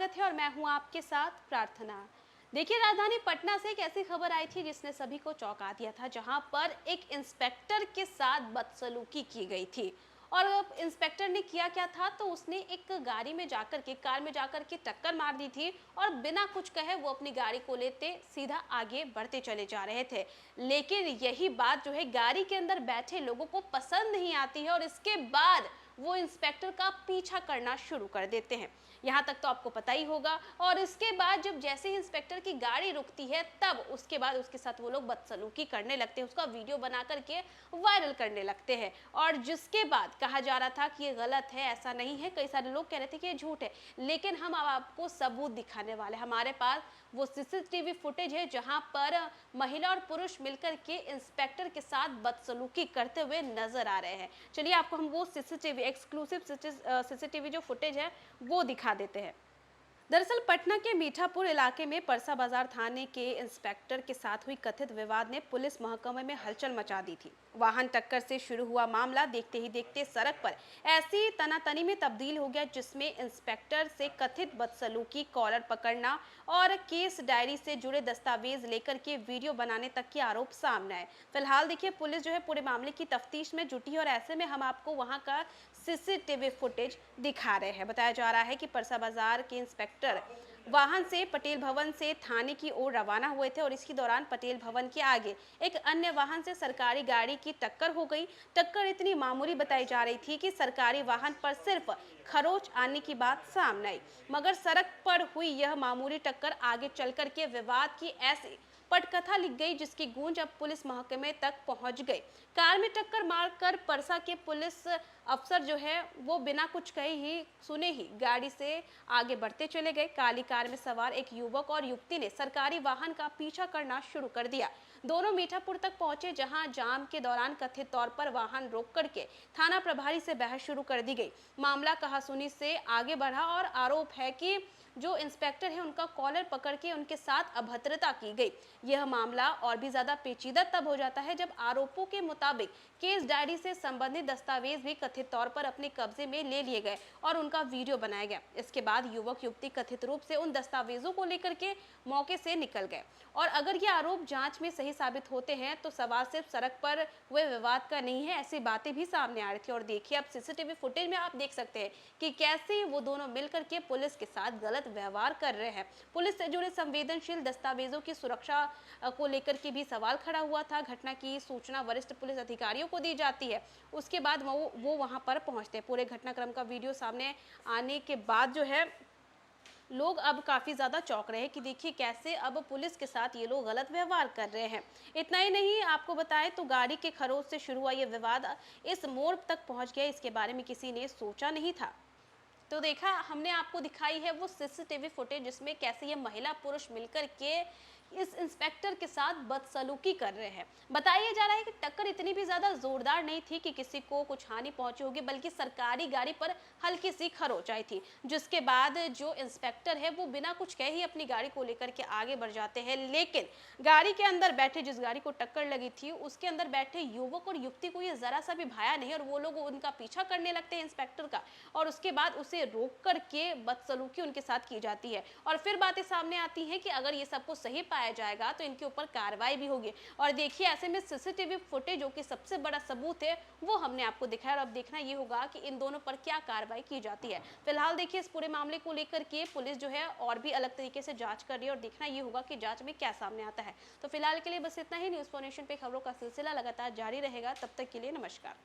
स्वागत है और मैं हूं आपके साथ प्रार्थना। देखिए, राजधानी पटना से एक ऐसी खबर आई थी जिसने सभी को चौंका दिया था, जहां पर एक इंस्पेक्टर के साथ बदसलूकी की गई थी। और इंस्पेक्टर ने किया क्या था, तो उसने एक गाड़ी में जाकर के कार में जाकर के टक्कर मार दी थी और बिना कुछ कहे वो अपनी गाड़ी को लेते सीधा आगे बढ़ते चले जा रहे थे। लेकिन यही बात जो है गाड़ी के अंदर बैठे लोगों को पसंद नहीं आती है और इसके बाद वो इंस्पेक्टर का पीछा करना शुरू कर देते हैं। यहाँ तक तो आपको पता ही होगा। और इसके बाद जब जैसे ही इंस्पेक्टर की गाड़ी रुकती है, तब उसके बाद उसके साथ वो लोग बदसलूकी करने लगते हैं, उसका वीडियो बना करके वायरल करने लगते हैं। और जिसके बाद कहा जा रहा था कि ये गलत है, ऐसा नहीं है, कई सारे लोग कह रहे थे कि ये झूठ है। लेकिन हम अब आपको सबूत दिखाने वाले, हमारे पास वो सीसीटीवी फुटेज है जहां पर महिला और पुरुष मिलकर के इंस्पेक्टर के साथ बदसलूकी करते हुए नजर आ रहे हैं। चलिए आपको हम वो सीसीटीवी एक्सक्लूसिव सीसीटीवी जो फुटेज है वो दिखा देते हैं। दरअसल पटना के मीठापुर इलाके में परसा बाजार थाने के इंस्पेक्टर के साथ हुई कथित विवाद ने पुलिस महकमे में हलचल मचा दी थी। वाहन टक्कर से शुरू हुआ मामला देखते ही देखते सड़क पर ऐसी तनातनी में तब्दील हो गया, जिसमें इंस्पेक्टर से कथित बदसलूकी, कॉलर पकड़ना और केस डायरी से जुड़े दस्तावेज लेकर के वीडियो बनाने तक के आरोप सामने आए। फिलहाल देखिए, पुलिस जो है पूरे मामले की तफ्तीश में जुटी है और ऐसे में हम आपको वहां का सीसीटीवी फुटेज दिखा रहे हैं। बताया जा रहा है कि परसा बाजार के इंस्पेक्टर वाहन से पटेल भवन से थाने की ओर रवाना हुए थे और इसी दौरान पटेल भवन के आगे एक अन्य वाहन से सरकारी गाड़ी की टक्कर हो गई। टक्कर इतनी मामूली बताई जा रही थी कि सरकारी वाहन पर सिर्फ खरोच आने की बात सामने आई, मगर सड़क पर हुई यह मामूली टक्कर आगे चलकर के विवाद की ऐसी पटकथा लिख गई जिसकी गूंज अब पुलिस महकमे तक पहुंच गई। कार में टक्कर मारकर परसा के पुलिस अफसर जो है वो बिना कुछ कहे ही सुने ही गाड़ी से आगे बढ़ते चले गए। काली कार में सवार एक युवक और युवती ने सरकारी वाहन का पीछा करना शुरू कर दिया। दोनों मीठापुर तक पहुंचे, जहां जाम के दौरान कथित तौर पर वाहन रोक करके थाना प्रभारी से बहस शुरू कर दी गई। मामला कहासुनी से आगे बढ़ा और आरोप है कि जो इंस्पेक्टर है उनका कॉलर पकड़ के उनके साथ अभद्रता की गई। यह मामला और भी ज्यादा पेचीदा तब हो जाता है जब आरोपों के मुताबिक केस डायरी से संबंधित दस्तावेज भी कथित तौर पर अपने कब्जे में ले लिए गए और उनका वीडियो बनाया गया। इसके बाद युवक युवती कथित रूप से उन दस्तावेजों को लेकर के मौके से निकल गए। और अगर ये आरोप जांच में सही साबित होते हैं तो सवाल सिर्फ सड़क पर हुए विवाद का नहीं है, ऐसी बातें भी सामने आ रही थी। और देखिए, अब सीसीटीवी फुटेज में आप देख सकते हैं कि कैसे वो दोनों मिलकर के पुलिस के साथ गलत व्यवहार कर रहे हैं। पुलिस से जुड़े संवेदनशील दस्तावेजों की सुरक्षा को लेकर के भी सवाल खड़ा हुआ था। घटना की सूचना वरिष्ठ पुलिस अधिकारियों को दी जाती है, उसके बाद वो वहां पर पहुंचते हैं। पूरे घटनाक्रम का वीडियो सामने आने के बाद जो है लोग अब काफी ज्यादा चौंक रहे हैं कि देखिए कैसे अब पुलिस के साथ ये लोग गलत व्यवहार कर रहे हैं। इतना ही नहीं, आपको बताएं तो गाड़ी के खरोच से शुरू हुआ ये विवाद इस मोड़ तक पहुंच गया, इसके बारे में किसी ने सोचा नहीं था। तो देखा, हमने आपको दिखाई है वो सीसीटीवी फुटेज जिसमें कैसे ये महिला पुरुष मिलकर के इस इंस्पेक्टर के साथ बदसलूकी कर रहे हैं। बताया जा रहा है कि टक्कर इतनी भी ज्यादा जोरदार नहीं थी कि किसी को कुछ हानि पहुंची होगी, बल्कि सरकारी गाड़ी पर हल्की सी खरोच आई थी, जिसके बाद जो इंस्पेक्टर है वो बिना कुछ कहे ही अपनी गाड़ी को लेकर के आगे बढ़ जाते हैं। लेकिन गाड़ी के अंदर बैठे, जिस गाड़ी को टक्कर लगी थी उसके अंदर बैठे युवक और युवती को ये जरा सा भी भाया नहीं और वो लोग उनका पीछा करने लगते हैं इंस्पेक्टर का, और उसके बाद उसे रोक करके बदसलूकी उनके साथ की जाती है। और फिर बातें सामने आती हैं कि अगर ये सबको सही पाया जाएगा तो इनके ऊपर कार्रवाई भी होगी। और देखिए, ऐसे में सीसीटीवी फुटेज जो कि सबसे बड़ा सबूत है वो हमने आपको दिखाया और अब देखना ये होगा कि इन दोनों पर क्या कार्रवाई की जाती है। फिलहाल देखिए, इस पूरे मामले को लेकर के पुलिस जो है और भी अलग तरीके से जांच कर रही है और देखना ये होगा कि जांच में क्या सामने आता है। तो फिलहाल के लिए बस इतना ही। न्यूज़ फॉर नेशन पे खबरों का सिलसिला लगातार जारी रहेगा। तब तक के लिए नमस्कार।